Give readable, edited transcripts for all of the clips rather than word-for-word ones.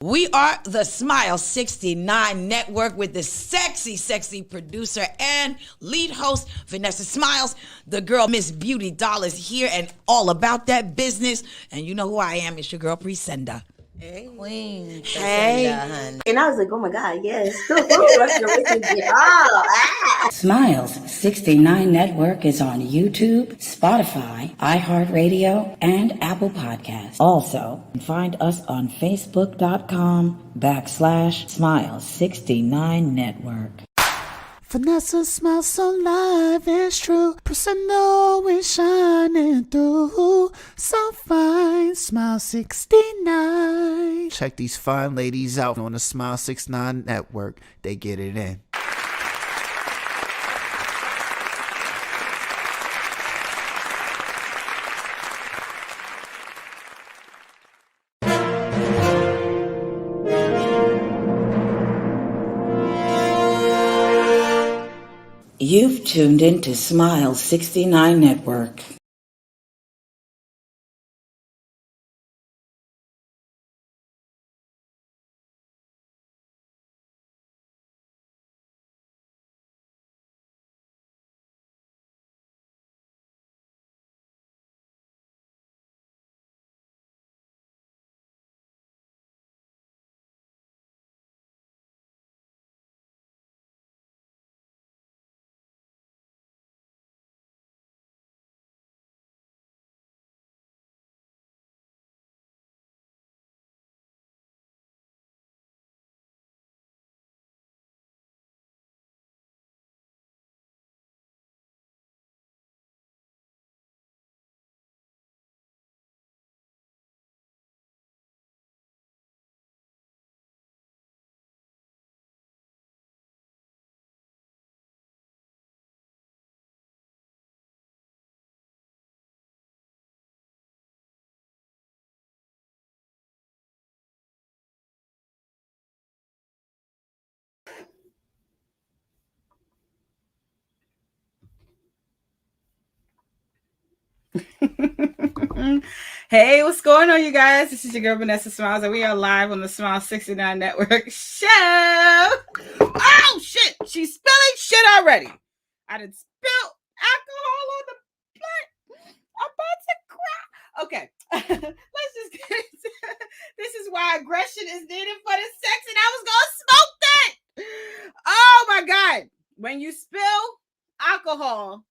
We are the Smile 69 Network with the sexy producer and lead host, Vanessa Smiles. The girl, Miss Beauty Doll, is here and all about that business. And you know who I am. It's your girl, Presenda. Hey. Queen. Hey. And I was like, oh my God, yes. Smiles 69 Network is on YouTube, Spotify, iHeartRadio, and Apple Podcasts. Also, find us on Facebook.com/Smiles69 Network. Vanessa smiles so live, it's true. Presenda always shining through. So fine, Smile 69. Check these fine ladies out on the Smile 69 Network. They get it in. You've tuned into Smile 69 Network. Hey, what's going on, you guys? This is your girl Vanessa Smiles, and we are live on the Smile 69 Network show. Oh shit, she's spilling shit already. I done spilled alcohol on the plate. I'm about to cry. Okay, let's just get into this. Is why aggression is needed for the sex, and I was gonna smoke that. Oh my God, when you spill alcohol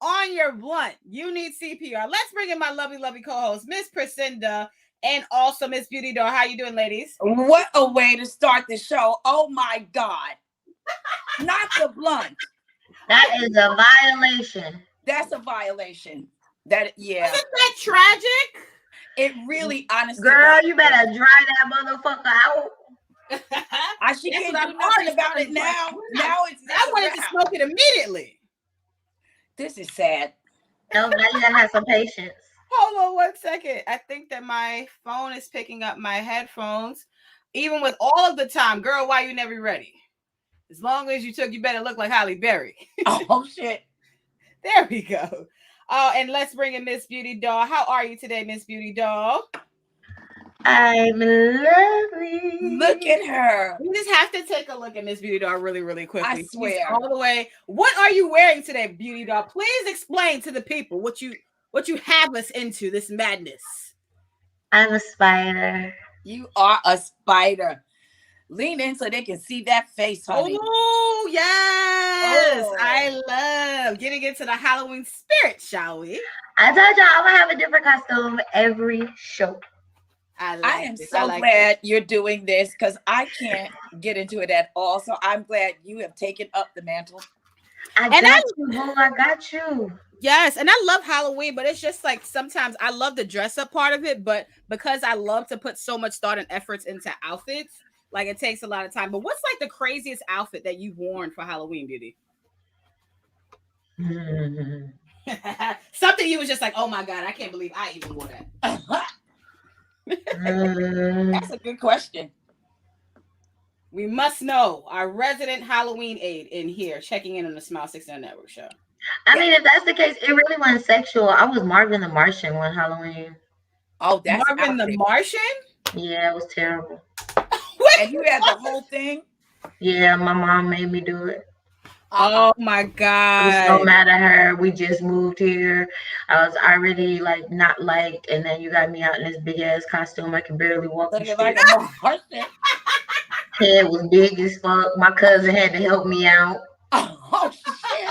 on your blunt, you need CPR. Let's bring in my lovely co-host, Miss Presenda, and also Miss Beauty Doll. How you doing, ladies? What a way to start the show. Oh my God. Not the blunt. That is a violation. That's a violation. Isn't that tragic? It really, honestly. Girl, you better dry that motherfucker out. She can't do nothing about it now. I wanted to smoke it immediately. This is sad. No, now you gotta have some patience. Hold on 1 second. I think that my phone is picking up my headphones. Even with all of the time, girl, why you never ready? As long as you better look like Halle Berry. Oh shit. There we go. And let's bring in Miss Beauty Doll. How are you today, Miss Beauty Doll? I'm lovely. Look at her. We just have to take a look at Miss Beauty Doll really quickly. I swear. She's all the way. What are you wearing today, Beauty Doll? Please explain to the people what you have us into this madness. I'm a spider. You are a spider. Lean in so they can see that face, honey. Oh, yes. Oh. I love getting into the Halloween spirit, shall we? I told y'all I'm gonna have a different costume every show. I am so glad you're doing this because I can't get into it at all. So I'm glad you have taken up the mantle. I got you. Yes, and I love Halloween, but it's just like sometimes I love the dress up part of it, but because I love to put so much thought and efforts into outfits, like it takes a lot of time. But what's like the craziest outfit that you've worn for Halloween, Beauty? Something you was just like, oh my God, I can't believe I even wore that. That's a good question. We must know our resident Halloween aide in here checking in on the Smile 69 Network show. I mean, if that's the case, it really wasn't sexual. I was Marvin the Martian one Halloween. Oh, that's Marvin the Martian? Yeah, it was terrible. And you had the whole thing? Yeah, my mom made me do it. Oh my I was God. so mad at her. We just moved here. I was already like not liked, and then you got me out in this big ass costume. I can barely walk the Looking like street. a Martian. Head was big as fuck. My cousin had to help me out. Oh shit.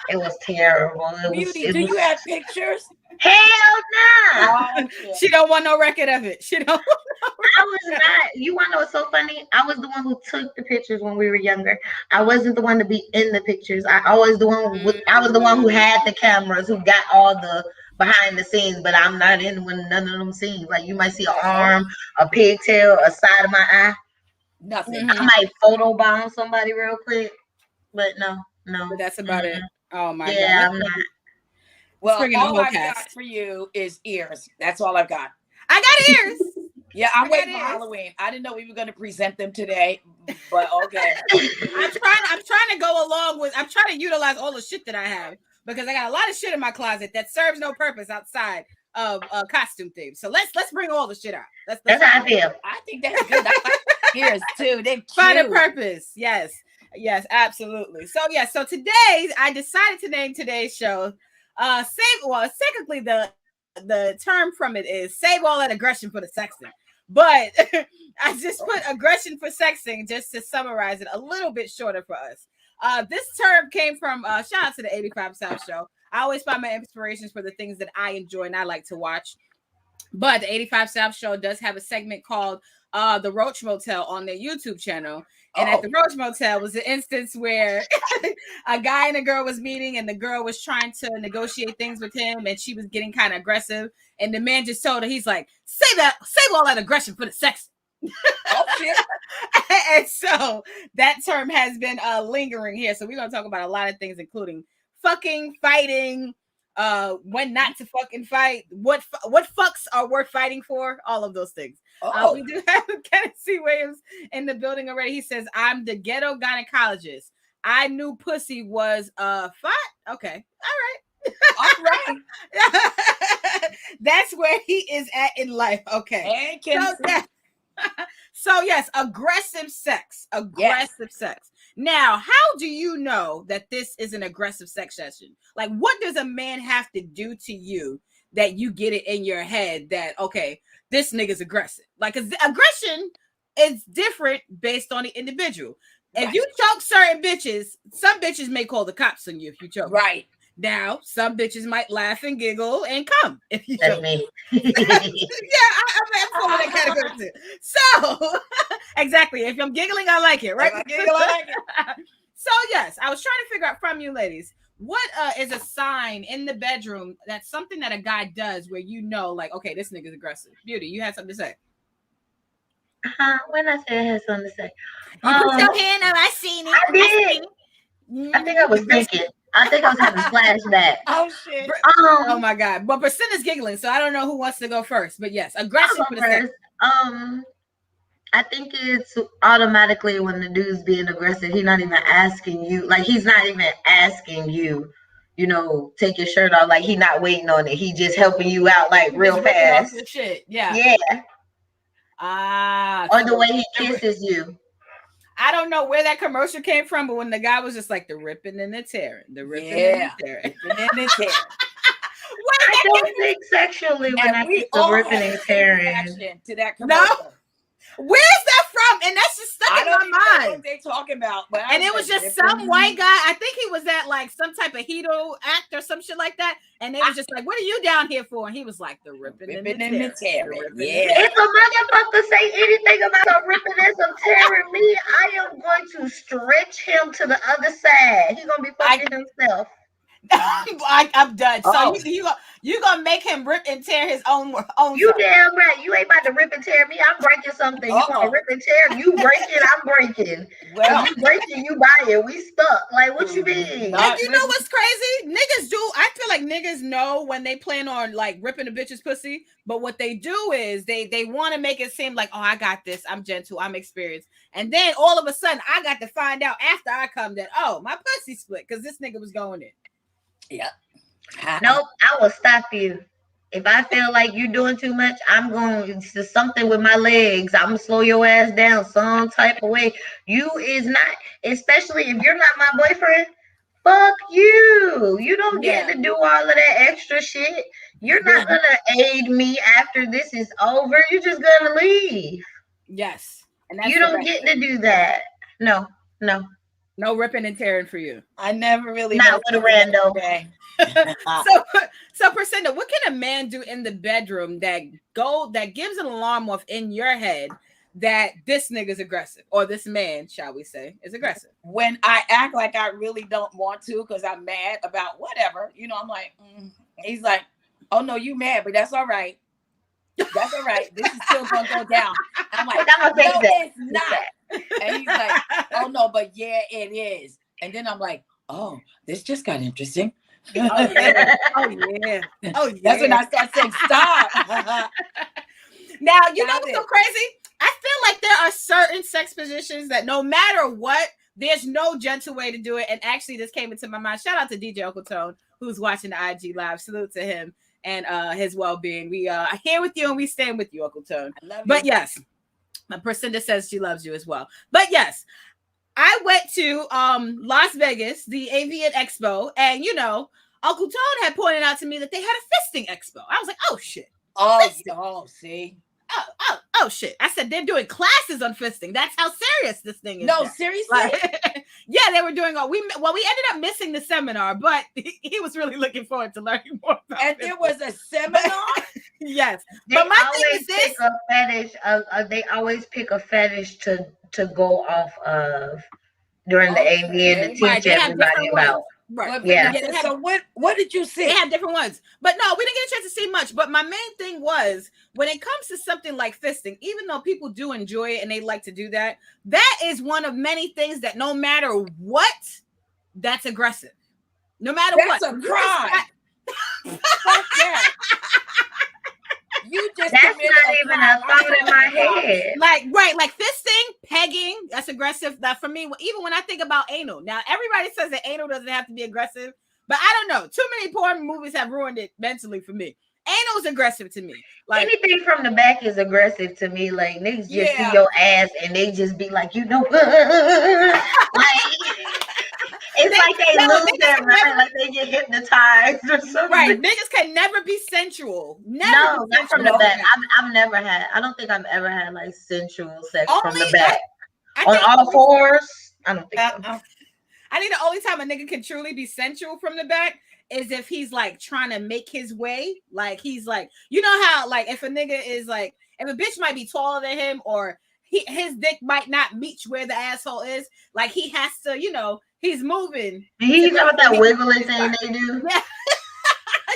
It was terrible. Beauty, do you have pictures? Hell no. Oh, shit. She don't want no record of it. She don't. I was not. You want to know what's so funny? I was the one who took the pictures when we were younger. I wasn't the one to be in the pictures. I was the one. I was the one who had the cameras, who got all the behind the scenes. But I'm not in none of them scenes. Like you might see an arm, a pigtail, a side of my eye. Nothing. I might photobomb somebody real quick, but no. But that's about it. Oh my Yeah, God. I'm not. Well, bringing the all whole I've cast. got for you is ears. That's all I've got. I got ears. Yeah, I'm I waiting got for ears. Halloween. I didn't know we were going to present them today, but okay. I'm trying to go along with. I'm trying to utilize all the shit that I have because I got a lot of shit in my closet that serves no purpose outside of costume themes. So let's bring all the shit out. That's how I feel. I think that's good. I like ears too. They're cute. Find a purpose. Yes, absolutely. So so today I decided to name today's show. Technically the term from it is save all that aggression for the sexting. But I just put aggression for sexting just to summarize it a little bit shorter for us. This term came from shout out to the 85 South show. I always find my inspirations for the things that I enjoy and I like to watch. But the 85 South show does have a segment called the Roach Motel on their YouTube channel. And at the Roach Motel was an instance where a guy and a girl was meeting and the girl was trying to negotiate things with him and she was getting kind of aggressive. And the man just told her, he's like, save all that aggression for the sex. Oh, shit. And so that term has been lingering here. So we're going to talk about a lot of things, including fucking, fighting, when not to fucking fight, what fucks are worth fighting for, all of those things. We do have Kenneth C. Williams in the building already. He says, I'm the ghetto gynecologist. I knew pussy was fat. Okay. All right. That's where he is at in life. Okay. So yes, aggressive sex. Sex. Now, how do you know that this is an aggressive sex session? Like, what does a man have to do to you that you get it in your head that, okay, this nigga's aggressive? Like, 'cause aggression is different based on the individual. If you choke certain bitches, some bitches may call the cops on you if you choke. Right. Now, some bitches might laugh and giggle and come if you That's choke. me. I'm that category too. So, exactly. If I'm giggling, I like it, right? So, yes, I was trying to figure out from you ladies, what is a sign in the bedroom that's something that a guy does where you know, like, okay, this nigga's aggressive? Beauty, you had something to say. When I said I had something to say. You put your hand up. I seen it. I did. I think I was thinking. I think I was having flashbacks. Oh, shit. Oh, my God. But Percent is giggling, so I don't know who wants to go first. But, yes, aggression for the sex. I think it's automatically when the dude's being aggressive, he's not even asking you. Like, he's not even asking you, take your shirt off. Like, he's not waiting on it. He just helping you out, like, real fast. Shit. Yeah. Or the way he kisses you. I don't know where that commercial came from, but when the guy was just like the ripping and the tearing, and the tearing. I don't think sexually when I think of ripping and tearing. To that commercial. No. Where's that from? And that's just stuck in my mind. Know what they talking about, but and it was just some white guy. I think he was at like some type of Hito act or some shit like that. And they was just like, "What are you down here for?" And he was like, "The ripping and the tearing." Yeah. If a motherfucker say anything about some ripping and some tearing me, I am going to stretch him to the other side. He's gonna be fucking himself. I'm done. So you gonna make him rip and tear his own You damn right. You ain't about to rip and tear me. I'm breaking something. You gonna rip and tear? You breaking? I'm breaking. Well, you breaking? You buy it. We stuck. Like, what you mean? And you know what's crazy? Niggas do. I feel like niggas know when they plan on like ripping a bitch's pussy, but what they do is they want to make it seem like, oh, I got this. I'm gentle. I'm experienced. And then all of a sudden, I got to find out after I come that, oh, my pussy split because this nigga was going in. Yeah. Nope, I will stop you. If I feel like you're doing too much, I'm going to something with my legs. I'm gonna slow your ass down some type of way. You is not, especially if you're not my boyfriend. Fuck you. You don't get to do all of that extra shit. You're not gonna aid me after this is over. You're just gonna leave. Yes. And that's You don't get to do that. No. No ripping and tearing for you. I never really Not with a rando. So Priscilla, what can a man do in the bedroom that gives an alarm off in your head that this nigga's aggressive, or this man, shall we say, is aggressive? When I act like I really don't want to because I'm mad about whatever, I'm like, he's like, oh no, you mad, but that's all right. That's all right. This is still gonna go down. I'm like, no, it's not. And he's like, oh no, but yeah, it is. And then I'm like, oh, this just got interesting. Oh yeah. Oh yeah. That's when I start saying, stop. Now, you know what's so crazy? I feel like there are certain sex positions that no matter what, there's no gentle way to do it. And actually, this came into my mind. Shout out to DJ Uncle Tone, who's watching the IG live. Salute to him and his well-being. We are here with you and we stand with you, Uncle Tone. I love you. But yes, my Priscilla says she loves you as well. But yes, I went to Las Vegas, the Avian Expo, and Uncle Tone had pointed out to me that they had a fisting expo. I was like, oh shit. Oh, see. Oh shit. I said they're doing classes on fisting. That's how serious this thing is. No, seriously? Yeah, they were doing we ended up missing the seminar, but he was really looking forward to learning more about it. And there was a seminar? Yes. But my thing is this. They always pick a fetish to go off of during the AVN to teach everybody about. Right. Yeah. So what did you see? They had different ones. But no, we didn't get a chance to see much. But my main thing was when it comes to something like fisting, even though people do enjoy it and they like to do that, that is one of many things that no matter what, that's aggressive. No matter what. That's a crime. Fuck that. You just that's not even a thought in my head. Like fisting, pegging, that's aggressive. That for me, even when I think about anal. Now, everybody says that anal doesn't have to be aggressive, but I don't know. Too many porn movies have ruined it mentally for me. Anal is aggressive to me. Like anything from the back is aggressive to me. Like niggas just see your ass and they just be like, like it's like they lose their mind, like they get hypnotized or something. Right. Niggas can never be sensual. Never. No, not from the back. I've never had. I don't think I've ever had like sensual sex from the back. On all fours. I don't think so. I think the only time a nigga can truly be sensual from the back is if he's like trying to make his way. Like he's like, you know how like if a nigga is like, if a bitch might be taller than him or his dick might not meet where the asshole is, like he has to, he's moving. You know what that wiggling thing they do? Yeah.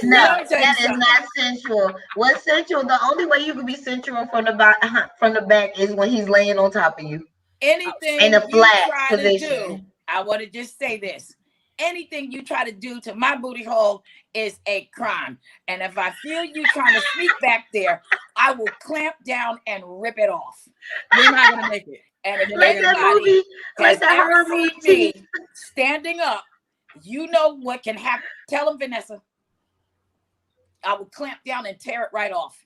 No, that is not sensual. What's sensual? The only way you can be sensual from the back is when he's laying on top of you. Anything in a flat position. I want to just say this. Anything you try to do to my booty hole is a crime. And if I feel you trying to sneak back there, I will clamp down and rip it off. You're not going to make it. And if like that movie, like that horror movie, me standing up, you know what can happen. Tell them, Vanessa. I will clamp down and tear it right off.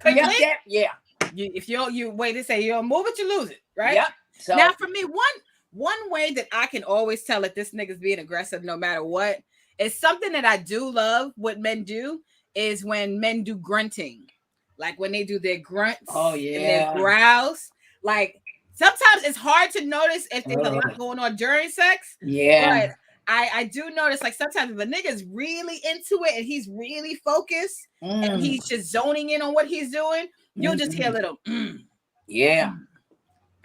Yeah. If you wait to say you'll move it, you lose it, right? Yep. So now, for me, one way that I can always tell if this nigga's being aggressive, no matter what, is something that I do love. What men do is when men do grunting, like when they do their grunts, and their growls. Like sometimes it's hard to notice if there's a lot going on during sex. Yeah. But I do notice like sometimes if a nigga's really into it and he's really focused and he's just zoning in on what he's doing, you'll just hear a little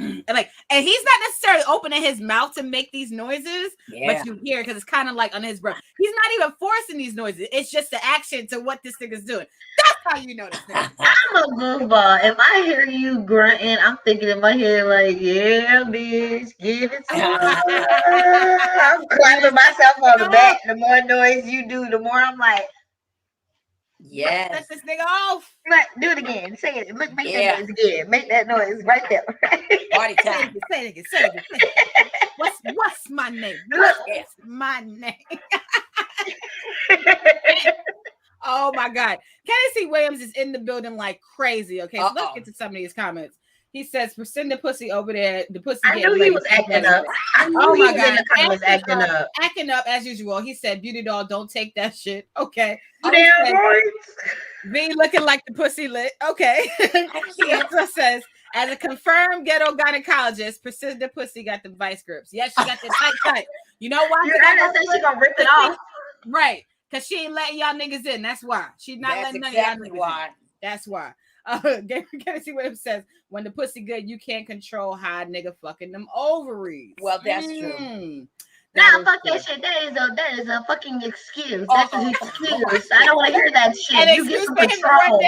and he's not necessarily opening his mouth to make these noises, but you hear because it's kind of like on his breath. He's not even forcing these noises. It's just the action to what this nigga's doing. That's how you notice that. I'm a goofball. If I hear you grunting, I'm thinking in my head like, yeah, bitch, give it to me. I'm clapping myself on the back. The more noise you do, the more I'm like, yes. Let this nigga off. Like, do it again. Say it. Look, make that noise again. Make that noise right there. Party time. Say it again. What's my name? What's my name? Oh my God. Kennedy Williams is in the building like crazy. Okay, so let's get to some of these comments. He says, "Send the pussy over there. The pussy." I knew he was acting up. I knew Oh he my was in God, the comments acting up. acting up as usual. He said, "Beauty doll, don't take that shit." Okay. Damn right. Be looking like the pussy lit. Okay. Sandra says, as a confirmed ghetto gynecologist, Priscilla Pussy got the vice grips. Yes, she got the tight. You know why? You gotta say she gonna rip it off. Right. Because she ain't letting y'all niggas in. That's why. She's not letting none of y'all niggas in. That's why. Gotta see what it says. When the pussy good, you can't control how a nigga fucking them ovaries. Well, that's true. Nah, fuck that shit. That is a fucking excuse. That's an excuse. I don't want to hear that shit. And you get some control.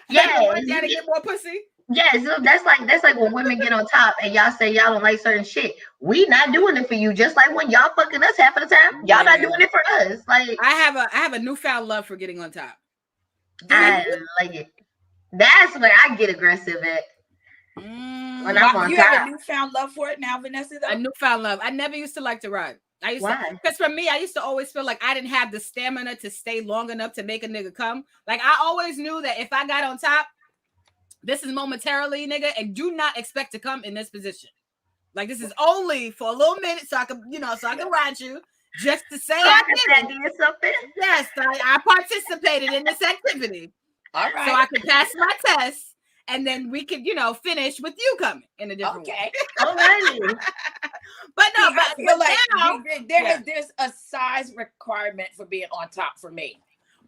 Yeah, you gotta get more pussy. Yes, that's like when women get on top and y'all say y'all don't like certain shit. We not doing it for you. Just like when y'all fucking us half of the time, y'all not doing it for us. Like I have a newfound love for getting on top. I like it. That's where I get aggressive at. When I'm on you top. have a newfound love for it now, Vanessa? Though? A newfound love. I never used to like to ride. Because for me, I used to always feel like I didn't have the stamina to stay long enough to make a nigga come. Like I always knew that if I got on top, this is momentarily, nigga, and do not expect to come in this position. Like this is only for a little minute, so I can, so I can ride you just to say I did something. Yes, I participated in this activity. All right. So I could pass my test, and then we could, finish with you coming in a different way. All right. But no, I feel like now, there's a size requirement for being on top for me.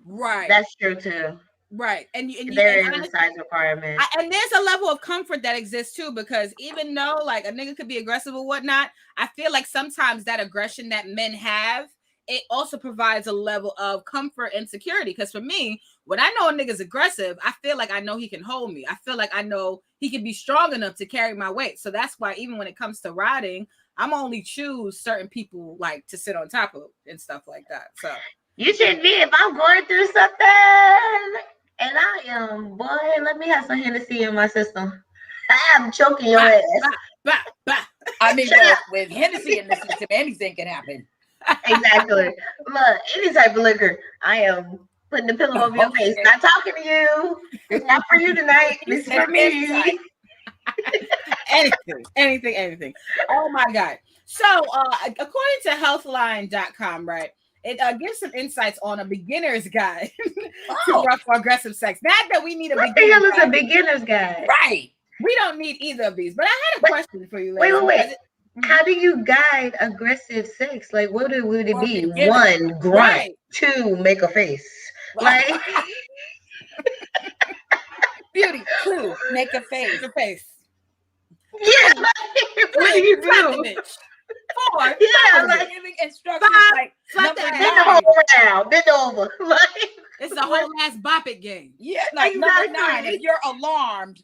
Right. That's true too. Right. And there is a size requirement. And there's a level of comfort that exists too, because even though like a nigga could be aggressive or whatnot, I feel like sometimes that aggression that men have, it also provides a level of comfort and security. Because for me, when I know a nigga's aggressive, I feel like I know he can hold me. I feel like I know he can be strong enough to carry my weight. So that's why even when it comes to riding, I'm only choose certain people like to sit on top of and stuff like that. So you should be if I'm going through something and I am, boy, let me have some Hennessy in my system. I'm choking your ass. I mean, with Hennessy in the system, anything can happen. Exactly. Look, any type of liquor, I am putting the pillow over your face. Not talking to you. It's not for you tonight. It's for me. Anything. Oh my God. So according to healthline.com, right, it gives some insights on a beginner's guide to rough or aggressive sex. Not that we need a what the hell is a beginner's guide? Right. We don't need either of these, but I had a question for you. Wait. How do you guide aggressive sex? Like, what would it be? One, grunt. Right. Two, make a face. Like, beauty. Two, make a face. Yeah. What do you do? 4, like giving instructions. 5, bend over. Like, it's a whole ass bop it game. Yeah, like number 9, if you're alarmed.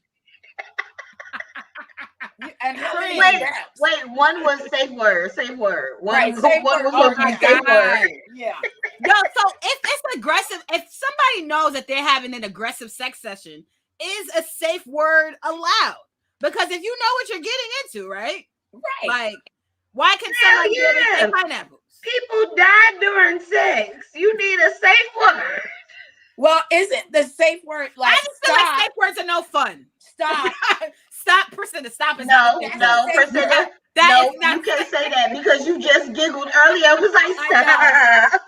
And wait, one was safe word. One was safe word. Yeah. Yo, so if it's aggressive, if somebody knows that they're having an aggressive sex session, is a safe word allowed? Because if you know what you're getting into, right? Right. Like, why can somebody say pineapples? People die during sex. You need a safe word. Well, isn't the safe word like? I just feel like safe words are no fun. Stop. Stop, Priscilla. Stop. No, Priscilla. No, you can't say that because you just giggled earlier. It was like, stop.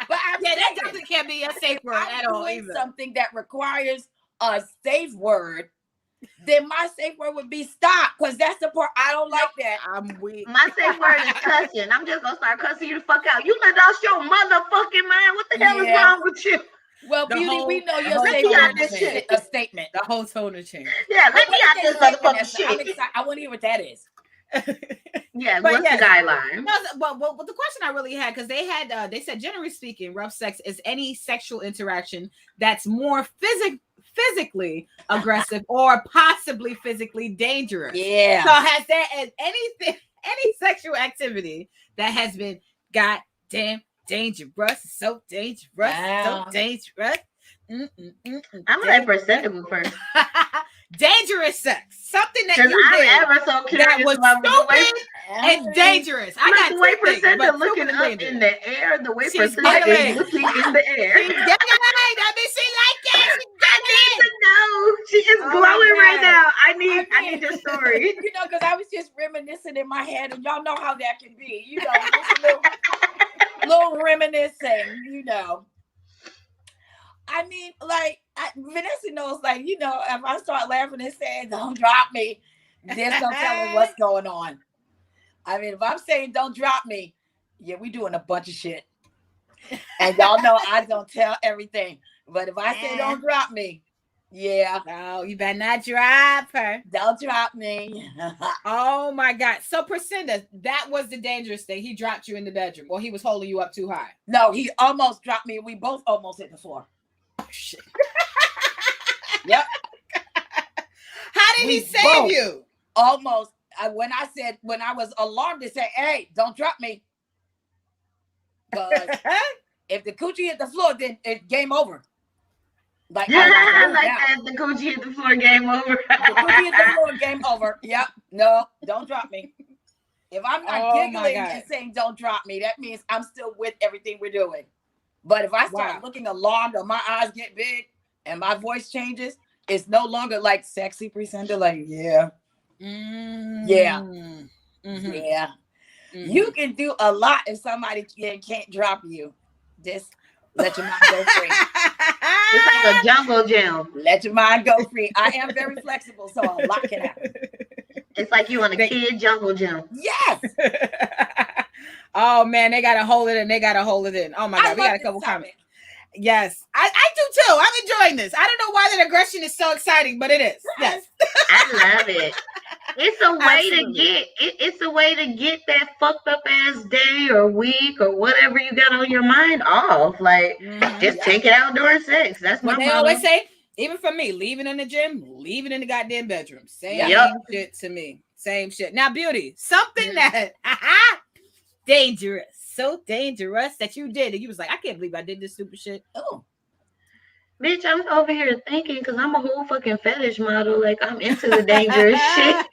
But that definitely can't be a safe word at all either. Something that requires a safe word, then my safe word would be stop, because that's the part I don't like that. I'm weak. My safe word is cussing. I'm just gonna start cussing you the fuck out. You let out your motherfucking mind. What the hell is wrong with you? Well, Beauty, we know your safe word is a statement. The whole tone of change. Yeah, let me out this motherfucking shit. I'm excited. I want to hear what that is. Yeah, what's the guideline? Well, the question I really had, because they said generally speaking, rough sex is any sexual interaction that's more physically aggressive or possibly physically dangerous. Yeah. So has there any sexual activity that has been goddamn dangerous? So dangerous. I'm like presentable first. Dangerous sex. Something that Because you I'm did ever so that curious was about the way. stupid and dangerous. I Like got the way two things, Priscilla but looking stupid and up dangerous. in the air, the way She's Priscilla is giggling. looking in the air. She's giggling. I mean, she like it. She's I need to giggling. know. She is Oh my glowing right God. now. I need your story. You know, because I was just reminiscing in my head, and y'all know how that can be. You know, just a little reminiscing. You know, I mean, like Vanessa knows, like, you know, if I start laughing and saying, "Don't drop me," there's no telling what's going on. I mean, if I'm saying "Don't drop me," yeah, we doing a bunch of shit, and y'all know I don't tell everything. But if I say "Don't drop me," yeah, No, you better not drop her. don't drop me. Oh my God. So Priscilla, that was the dangerous thing. He dropped you in the bedroom, or he was holding you up too high. No, he almost dropped me. We both almost hit the floor. Oh, shit. Yep. How did he save both you? Almost. When I was alarmed to say, "Hey, don't drop me," because if the coochie hit the floor, then it's game over. Like, I like that. The coochie hit the floor, game over. The coochie hit the floor, game over. Yep. No, don't drop me. If I'm not giggling and saying "Don't drop me," that means I'm still with everything we're doing. But if I start looking alarmed or my eyes get big and my voice changes, it's no longer like sexy presenter. Like, yeah. Yeah. Mm-hmm. Yeah. Mm-hmm. You can do a lot if somebody can't drop you. Just let your mind go free. It's like a jungle gym. Let your mind go free. I am very flexible, so a lot can happen. It's like you on a kid jungle gym. Yes. Oh man, they gotta hold it in. They gotta hold it in. Oh my God, we got a couple comments. Yes, I do too. I'm enjoying this. I don't know why that aggression is so exciting, but it is. Yes. I love it. It's a way to get it's a way to get that fucked up ass day or week or whatever you got on your mind off. Like, just take it out during sex. That's what they always say. Even for me, leaving in the gym, leaving in the goddamn bedroom. Same shit to me. Same shit. Now, Beauty, something that dangerous, so dangerous that you did, and you was like, I can't believe I did this stupid shit. Oh. Bitch, I'm over here thinking because I'm a whole fucking fetish model. Like, I'm into the dangerous shit.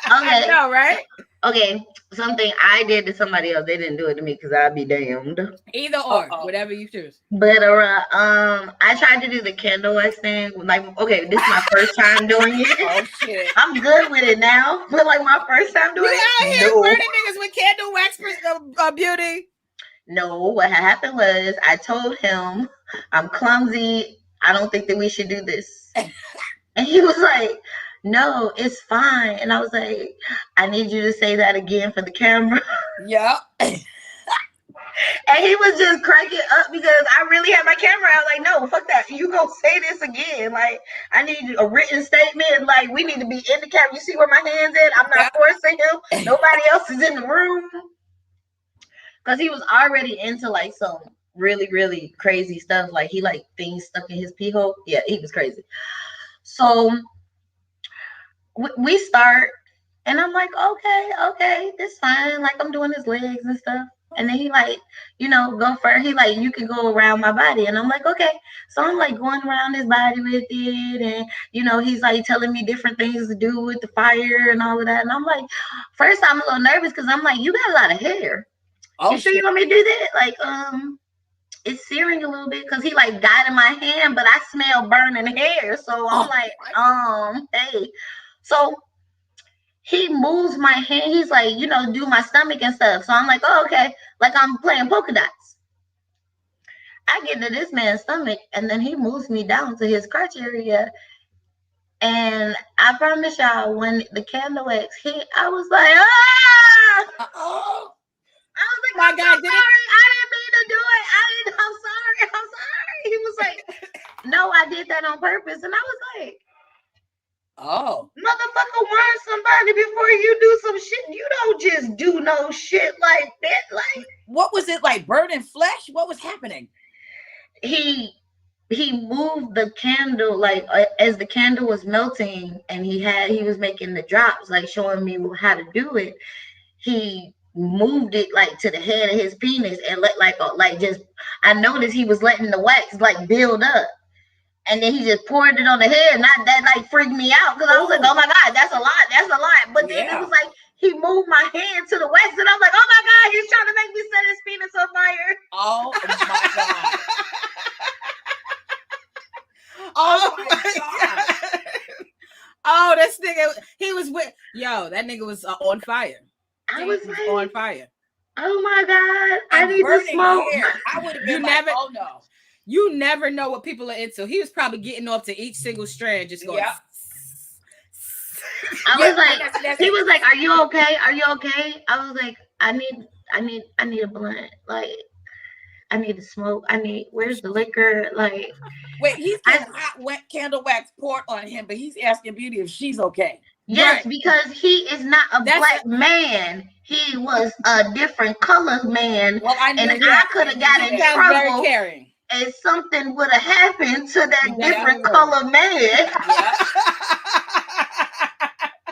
I know, right? Okay, something I did to somebody else. They didn't do it to me because I'd be damned. Either or, whatever you choose. But I tried to do the candle wax thing. Like, okay, this is my first time doing it. Oh shit! I'm good with it now, but like my first time doing it. You out here burning niggas with candle wax, Beauty? No, what happened was I told him I'm clumsy. I don't think that we should do this. And he was like, no, it's fine. And I was like, I need you to say that again for the camera. Yeah. And he was just cracking up because I really had my camera out. Like, no, fuck that. You go say this again. Like, I need a written statement. Like, we need to be in the camera. You see where my hand's at? I'm not forcing him. Nobody else is in the room. Because he was already into like some really, really crazy stuff. Like he like things stuck in his pee hole. Yeah, he was crazy. So we start and I'm like, okay, that's fine. Like I'm doing his legs and stuff. And then he like, you know, go first. He like, you can go around my body. And I'm like, okay. So I'm like going around his body with it. And, you know, he's like telling me different things to do with the fire and all of that. And I'm like, first I'm a little nervous because I'm like, you got a lot of hair. Oh, you sure you want me to do that? Like, it's searing a little bit because he like got in my hand, but I smell burning hair. So I'm like, hey. So he moves my hand. He's like, you know, do my stomach and stuff. So I'm like, oh, okay. Like I'm playing polka dots. I get to this man's stomach and then he moves me down to his crotch area. And I promise y'all, when the candle wax hit, I was like, ah! Oh. I was like, my God, sorry. I didn't mean to do it. I'm sorry. He was like, no, I did that on purpose. And I was like, oh, motherfucker, warn somebody before you do some shit. You don't just do no shit like that. Like, what was it like? Burning flesh? What was happening? He moved the candle like as the candle was melting, and he was making the drops, like showing me how to do it. He moved it like to the head of his penis and let like just I noticed he was letting the wax like build up. And then he just poured it on the head, and that like freaked me out because I was like, "Oh my God, that's a lot, that's a lot." But then it was like he moved my hand to the wax, and I was like, "Oh my God, he's trying to make me set his penis on fire." Oh my God! Oh my God! Oh, this nigga, he was with that nigga was on fire. I was like, on fire. Oh my God, I need to smoke. I would have been like, oh no. You never know what people are into. He was probably getting off to each single strand, just going. I was like, he was like, "Are you okay? Are you okay?" I was like, I need a blunt. Like, I need to smoke. Where's the liquor? Like, wait, he's getting hot, wet candle wax poured on him, but he's asking Beauty if she's okay. Yes, right. Because he is not a black man. He was a different color man. Well, I could have got in trouble. Very caring. And something would have happened to that different color man.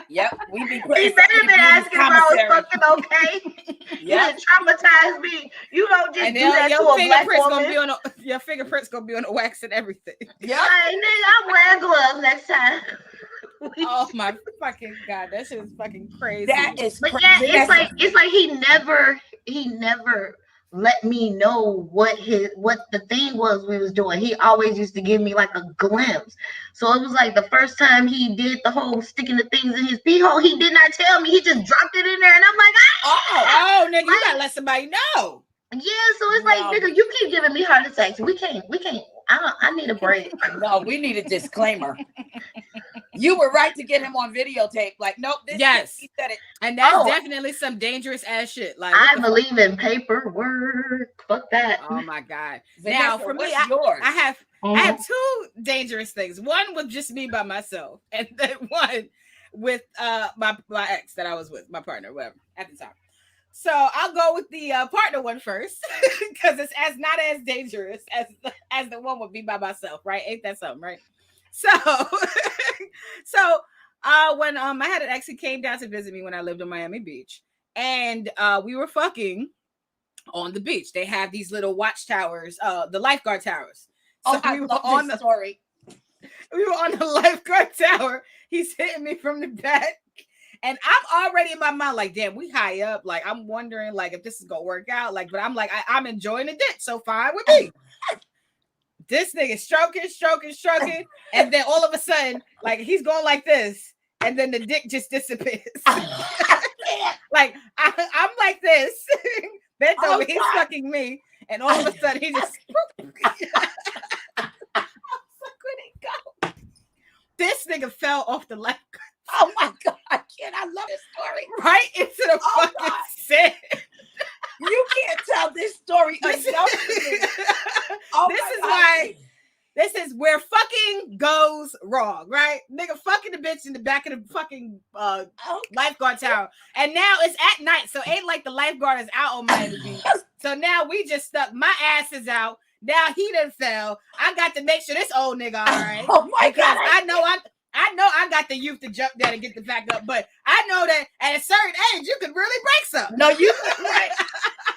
Yep. We be he better been asking if I was fucking okay. You didn't traumatize me. You don't just do that to a black woman. Your fingerprints gonna be on the wax and everything. Yeah. Hey, nigga, I'm wearing gloves next time. Oh my fucking God, that shit is fucking crazy. That is crazy. Yeah, it's like he never let me know what the thing was we was doing. He always used to give me like a glimpse. So it was like the first time he did the whole sticking the things in his pee hole, he did not tell me. He just dropped it in there, and I'm like, oh, nigga, you gotta let somebody know. Yeah, so it's like, nigga, you keep giving me heart attacks. We can't. I need a break. No, we need a disclaimer. You were right to get him on videotape. Like, nope, he said it. And that's definitely some dangerous ass shit. Like, I believe in paperwork. Fuck that. Oh my God. Vanessa, now for me, I have two dangerous things. One with just me by myself, and then one with my ex that I was with, my partner, whatever, at the time. So I'll go with the partner one first because it's not as dangerous as the one would be by myself, right? Ain't that something, right? So, when I had an ex who came down to visit me when I lived in Miami Beach, and we were fucking on the beach. They have these little watchtowers, the lifeguard towers. So we were on the story. We were on the lifeguard tower. He's hitting me from the back. And I'm already in my mind like, damn, we high up. Like, I'm wondering, like, if this is gonna work out. Like, but I'm like, I'm enjoying the dick, so fine with me. This nigga stroking, and then all of a sudden, like, he's going like this, and then the dick just disappears. Like, I'm like this, bent over, he's fucking me, and all of a sudden he just. I was like, where'd he go? This nigga fell off the lifeguard. Oh my God, I love this story. Right into the fucking sand. You can't tell this story enough. This is where fucking goes wrong, right? Nigga fucking the bitch in the back of the fucking lifeguard tower. And now it's at night, so ain't like the lifeguard is out on Miami Beach. So now we just stuck. My ass is out. Now he done fell. I got to make sure this old nigga all right. Oh my God. I know I got the youth to jump down and get the back up, but I know that at a certain age, you could really break something. No, you right.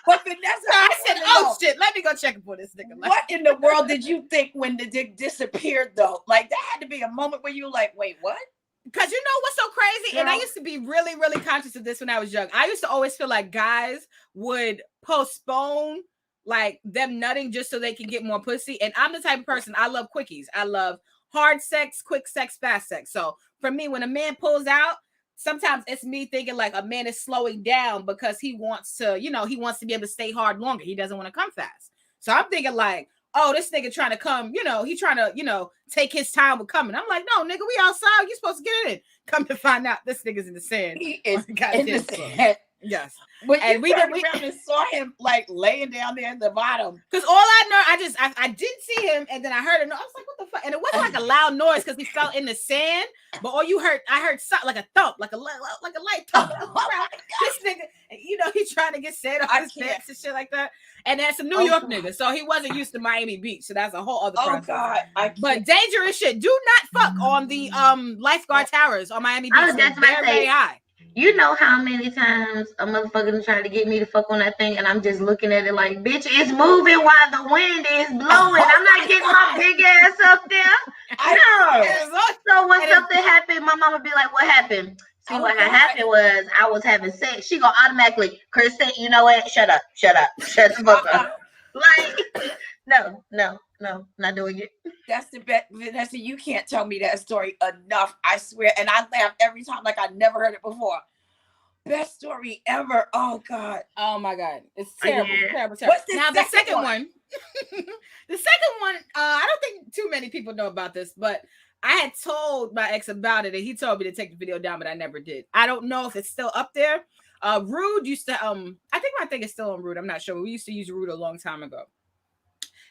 But Vanessa, I said, oh shit, let me go check for this nigga. What in the world did you think when the dick disappeared though? Like, that had to be a moment where you were like, wait, what? Because you know what's so crazy? Girl. And I used to be really, really conscious of this when I was young. I used to always feel like guys would postpone like them nutting just so they can get more pussy. And I'm the type of person, I love quickies. I love hard sex, quick sex, fast sex. So for me, when a man pulls out, sometimes it's me thinking like a man is slowing down because he wants to, he wants to be able to stay hard longer. He doesn't want to come fast. So I'm thinking like, oh, this nigga trying to come, he trying to, take his time with coming. I'm like, no, nigga, we outside. You supposed to get in. Come to find out, this nigga's in the sand. He is in the sand. Yes. But and we saw him like laying down there at the bottom. Because all I know, I did see him, and then I heard it. I was like, what the fuck? And it wasn't like a loud noise because he fell in the sand. But all I heard something like a thump, like a light thump. This nigga, he's trying to get sand off his pants and shit like that. And that's a New York nigga, so he wasn't used to Miami Beach, so that's a whole other process. God, but dangerous shit. Do not fuck on the lifeguard towers on Miami Beach. They're very high. You know how many times a motherfucker trying to get me to fuck on that thing, and I'm just looking at it like, bitch, it's moving while the wind is blowing. I'm not getting my big ass up there. No. So when something happened, my mama be like, what happened? See, what happened was I was having sex. She gonna automatically, Kristen, you know what? Shut up. Shut the fuck up. Like, no, not doing it. That's the best, Vanessa. You can't tell me that story enough. I swear, and I laugh every time like I never heard it before. Best story ever. Oh God. Oh my God. It's terrible. Terrible. What's the now the second one? The second one. I don't think too many people know about this, but I had told my ex about it, and he told me to take the video down, but I never did. I don't know if it's still up there. Rude used to. I think my thing is still on Rude. I'm not sure. We used to use Rude a long time ago.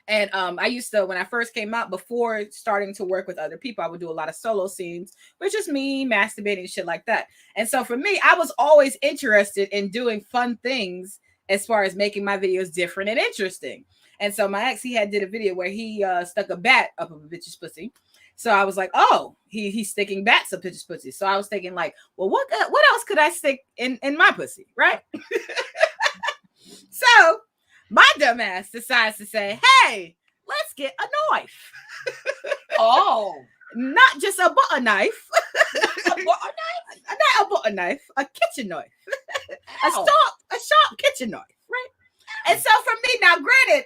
And I used to, when I first came out, before starting to work with other people, I would do a lot of solo scenes, which is me masturbating and shit like that. And so for me, I was always interested in doing fun things as far as making my videos different and interesting. And so my ex, he did a video where he stuck a bat up a bitch's pussy. So I was like, oh, he's sticking bats up bitch's pussy. So I was thinking like, well, what else could I stick in my pussy, right? So my dumb ass decides to say, hey, let's get a knife. Oh. Not just a butter knife. A butter knife? Not a butter knife, a kitchen knife. A sharp kitchen knife, right? And so for me, now granted,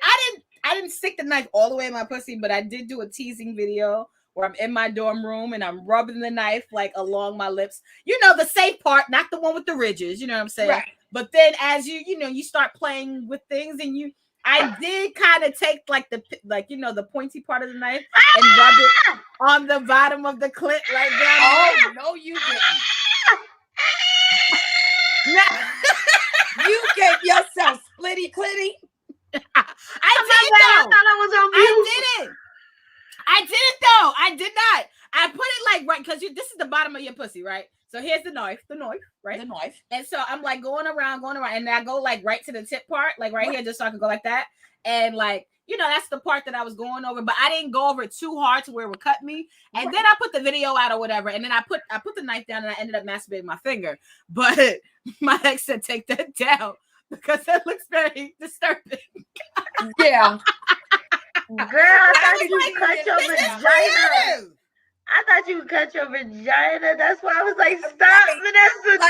I didn't stick the knife all the way in my pussy, but I did do a teasing video where I'm in my dorm room and I'm rubbing the knife like along my lips. You know, the safe part, not the one with the ridges, you know what I'm saying? Right. But then as you start playing with things, and I did kind of take the pointy part of the knife and rub it on the bottom of the clit right down. Oh, no, you didn't. You gave yourself splitty clitty. I thought I was on mute. I didn't though. I did not. I put it like right, because this is the bottom of your pussy, right? So here's the knife, right? The knife. And so I'm like going around, and I go like right to the tip part, like right here, just so I can go like that. And like, that's the part that I was going over, but I didn't go over it too hard to where it would cut me. And then I put the video out or whatever, and then I put the knife down, and I ended up masturbating my finger. But my ex said take that down because that looks very disturbing. Yeah. Girl, I thought you cut your vagina. I thought you would cut your vagina. That's why I was like, stop, Vanessa. Stop.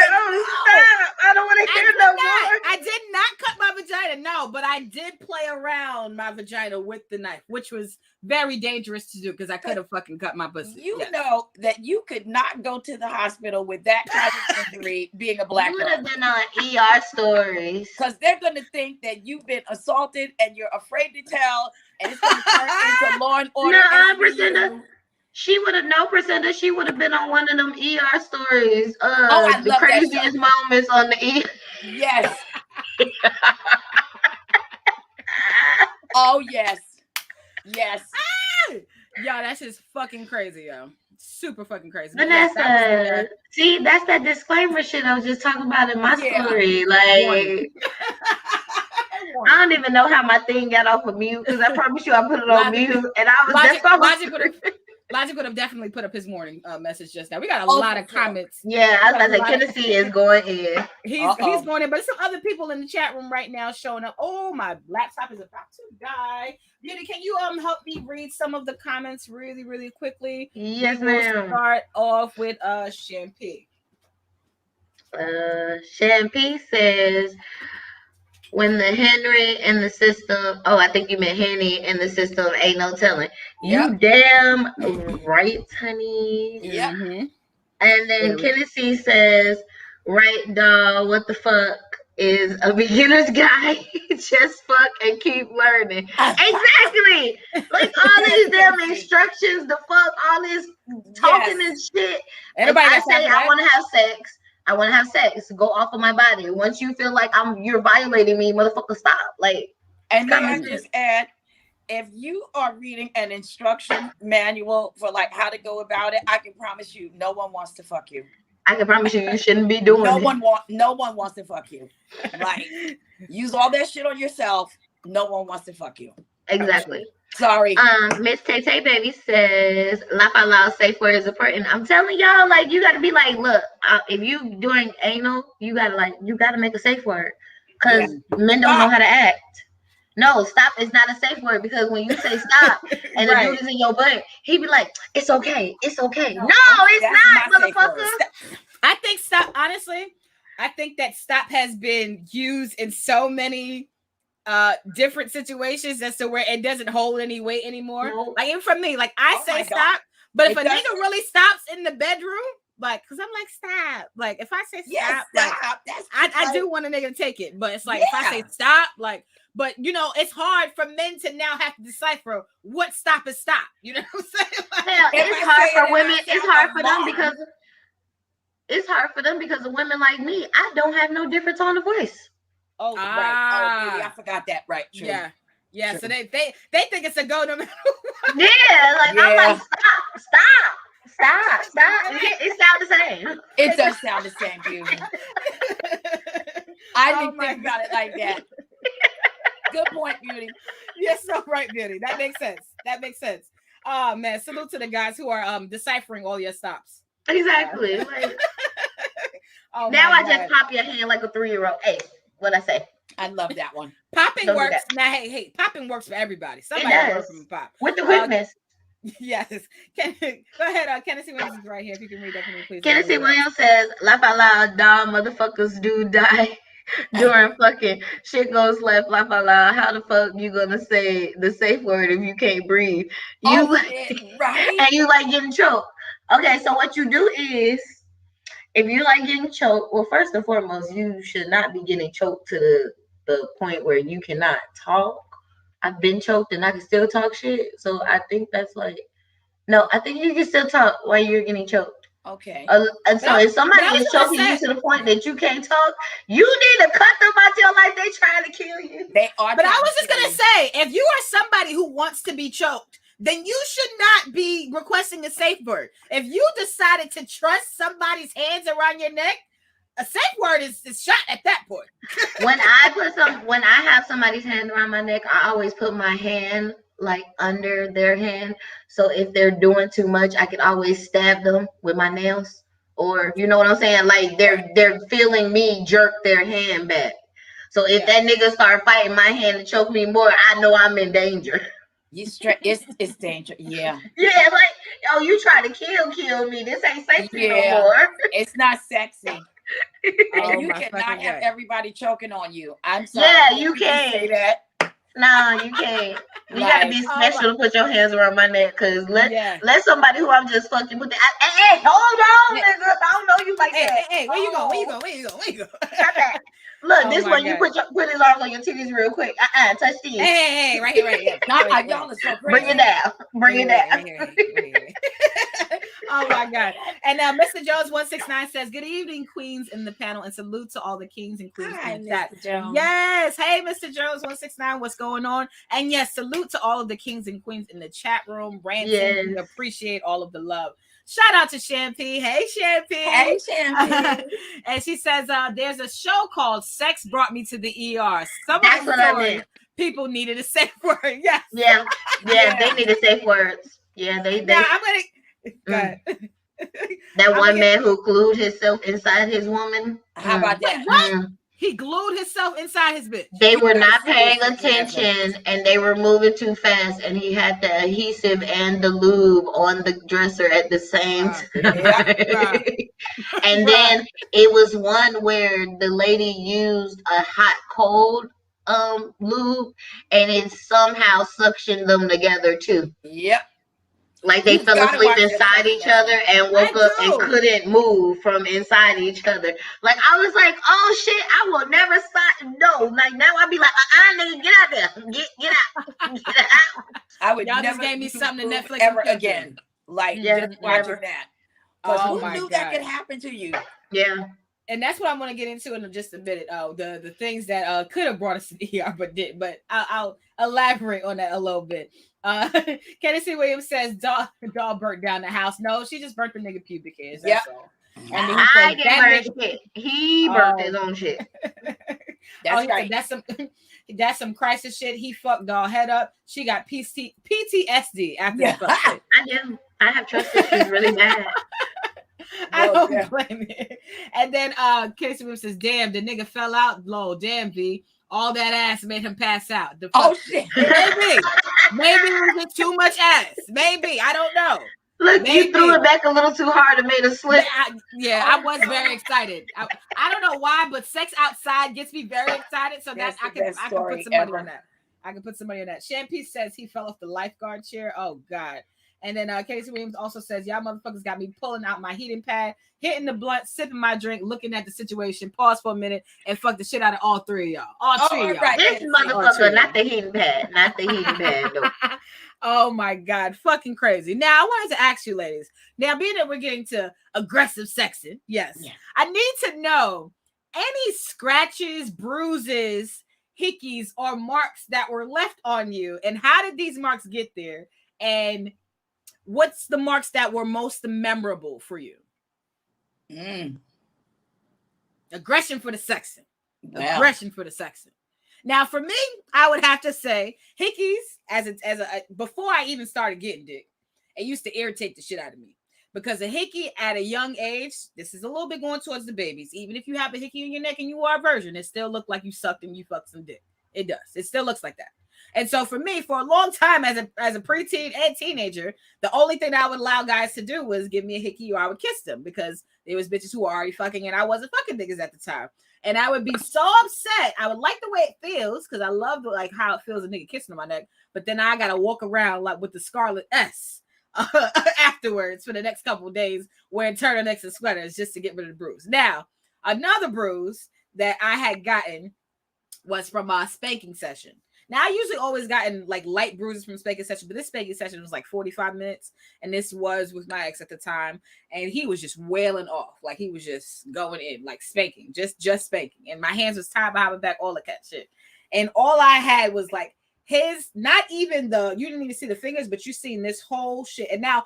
I don't want to hear no more. I did not cut my vagina, no, but I did play around my vagina with the knife, which was very dangerous to do because I could have fucking cut my pussy. You know that you could not go to the hospital with that kind of injury being a black girl. You would have been on ER stories. Because they're going to think that you've been assaulted and you're afraid to tell, and it's going to turn into Law and Order. No, Priscilla. She would have been on one of them ER stories. I the love craziest moments on the ER. Yes. Oh, yes. Yes. Yo, that's just fucking crazy, yo. Super fucking crazy. Vanessa, see, that's that disclaimer shit I was just talking about in my story. Like, I don't even know how my thing got off of mute because I promise you I put it on mute. And I was Logic would have definitely put up his morning message just now. We got a lot of comments. Yeah, I was like, Tennessee is going in. He's going in, but there's some other people in the chat room right now showing up. Oh, my laptop is about to die. Beauty, can you help me read some of the comments really, really quickly? Yes, ma'am. Start off with Champagne. Champagne says, when the Henry in the system, I think you meant Henny in the system, ain't no telling. You damn right, honey. Yep. Mm-hmm. And then Kennedy says, right, dog, what the fuck is a beginner's guide? Just fuck and keep learning. Exactly. Like all these damn instructions, the fuck, all this talking and shit. Everybody I say I want to have sex. I want to have sex. Go off of my body. Once you feel like you're violating me, motherfucker, stop. Like, and then I just add, if you are reading an instruction manual for like how to go about it, I can promise you, no one wants to fuck you. I can promise you, you shouldn't be doing it. No one wants to fuck you. Like, use all that shit on yourself. No one wants to fuck you. Exactly. Sorry. Miss Tay Tay Baby says, laugh out loud, safe word is important. I'm telling y'all, like, you gotta be like, look, if you doing anal, you gotta make a safe word. Because men don't know how to act. No, stop is not a safe word, because when you say stop and the dude is in your butt, he be like, it's okay. It's okay. No, it's not, motherfucker. I think stop, honestly, I think that stop has been used in so many different situations as to where it doesn't hold any weight anymore. No. Like, even for me, like, I say stop, but if a nigga really stops in the bedroom, like, because I'm like, stop. Like, if I say stop, like, I do want a nigga to take it. But it's like, if I say stop, like, but, you know, it's hard for men to now have to decipher what stop is stop. You know what I'm saying? Like, hell, it's hard for women. It's hard for them because it's hard for them because of women like me. I don't have no different tone of voice. Oh, right. Oh, baby, I forgot that. Right. True. Yeah. True. So they think it's a go no matter what. Yeah. Like, I'm like, stop. It sounds the same. It does sound the same, Beauty. I didn't think about it like that. Good point, Beauty. Yes, so right, Beauty. That makes sense. Oh man, salute to the guys who are deciphering all your stops. Exactly. Like, now I just pop your hand like a 3-year-old. Hey, what I say? I love that one. Popping works. Now, hey, popping works for everybody. Somebody works from pop with the quickness. Yes. Go ahead. Tennessee Williams is right here. If you can read that for me, please. Tennessee Williams says, laugh out loud, dumb motherfuckers do die during fucking shit goes left, laugh out loud. How the fuck you gonna say the safe word if you can't breathe? Right? And you like getting choked. Okay, so what you do is, if you like getting choked, well, first and foremost, you should not be getting choked to the point where you cannot talk. I've been choked and I can still talk shit. So I think that's like, no, I think you can still talk while you're getting choked. Okay. And so if somebody is choking you to the point that you can't talk, you need to cut them out your life. They trying to kill you. They are. But I was just going to say, if you are somebody who wants to be choked, then you should not be requesting a safe word. If you decided to trust somebody's hands around your neck, a safe word is shot at that point. When I have somebody's hand around my neck, I always put my hand like under their hand. So if they're doing too much, I can always stab them with my nails. Or, you know what I'm saying? Like, they're feeling me jerk their hand back. So if that nigga start fighting my hand and choke me more, I know I'm in danger. It's danger. Yeah. Yeah, like, you try to kill me. This ain't safety no more. It's not sexy. And you cannot have everybody choking on you. I'm sorry. Yeah, you can't say that. No, you can't. You gotta be special to put your hands around my neck, cause let somebody who I'm just fucking with. Hey, hold on, nigga. I don't know you like that. Hey, where you go? Stop that. Look, this one you put his arms on your titties real quick. Touch these. Hey, right here. Y'all are so crazy. Bring it down. Oh my God. And Mr. Jones 169 says, good evening, queens in the panel, and salute to all the kings and queens in the chat. Yes. Hey, Mr. Jones 169, what's going on? And yes, salute to all of the kings and queens in the chat room. Ransom, we appreciate all of the love. Shout out to Champagne. Hey, Champagne. And she says, there's a show called Sex Brought Me to the ER. That's what I meant. People needed a safe word. Yes. Yeah, they needed safe words. Yeah, they. Now, I'm going to... That one man who glued himself inside his woman. How about that? What? He glued himself inside his bitch. They were not paying attention and they were moving too fast, and he had the adhesive and the lube on the dresser at the same time. And then it was one where the lady used a hot cold lube, and it somehow suctioned them together too. Yep. Like they fell asleep inside each other and woke up and couldn't move from inside each other. Like, I was like, oh shit, I will never stop. No, like now I'd be like, nigga, get out there. Get out. I would Y'all never just gave me something to Netflix ever again. Like, just watching that. Because who knew that could happen to you? Yeah. And that's what I'm going to get into in just a minute. The things that could have brought us to the ER, but didn't. But I'll elaborate on that a little bit. Tennessee Williams says, dog burnt down the house. No, she just burnt the nigga pubic hairs. That's all. And then he burnt shit. He burnt his own shit. That's right. That's some crisis shit. He fucked doll head up. She got PTSD after the fuck shit. I do. I have trust issues really bad. I don't blame it. And then Casey Whip says, damn, the nigga fell out low. Damn, V. All that ass made him pass out. Shit. Maybe it was just too much ass. Maybe. I don't know. Look, you threw it back a little too hard and made a slip. I was very excited. I don't know why, but sex outside gets me very excited. So I can put some money on that. I can put some money on that. Champagne says he fell off the lifeguard chair. Oh, God. And then Casey Williams also says, y'all motherfuckers got me pulling out my heating pad, hitting the blunt, sipping my drink, looking at the situation, pause for a minute, and fuck the shit out of all three of y'all. All three of y'all. Right. This motherfucker, not the heating pad. Not the heating pad, no. Oh my God, fucking crazy. Now I wanted to ask you, ladies. Now, being that we're getting to aggressive sexing, yes, I need to know any scratches, bruises, hickeys, or marks that were left on you, and how did these marks get there? And what's the marks that were most memorable for you? Aggression for the sexing. Wow. Aggression for the sexing. Now, for me, I would have to say hickeys before I even started getting dick, it used to irritate the shit out of me because a hickey at a young age, this is a little bit going towards the babies. Even if you have a hickey in your neck and you are a virgin, it still looks like you sucked and you fucked some dick. It does. It still looks like that. And so for me, for a long time as a preteen and teenager, the only thing that I would allow guys to do was give me a hickey or I would kiss them because there was bitches who were already fucking and I wasn't fucking niggas at the time. And I would be so upset. I would like the way it feels because I love like how it feels a nigga kissing on my neck. But then I got to walk around like with the scarlet S afterwards for the next couple of days wearing turtlenecks and sweaters just to get rid of the bruise. Now, another bruise that I had gotten was from a spanking session. Now, I usually always gotten like light bruises from spanking session, but this spanking session was like 45 minutes. And this was with my ex at the time. And he was just wailing off. Like he was just going in, like spanking, just spanking. And my hands was tied behind my back, all the cat shit. And all I had was like not even you didn't even see the fingers, but you seen this whole shit. And now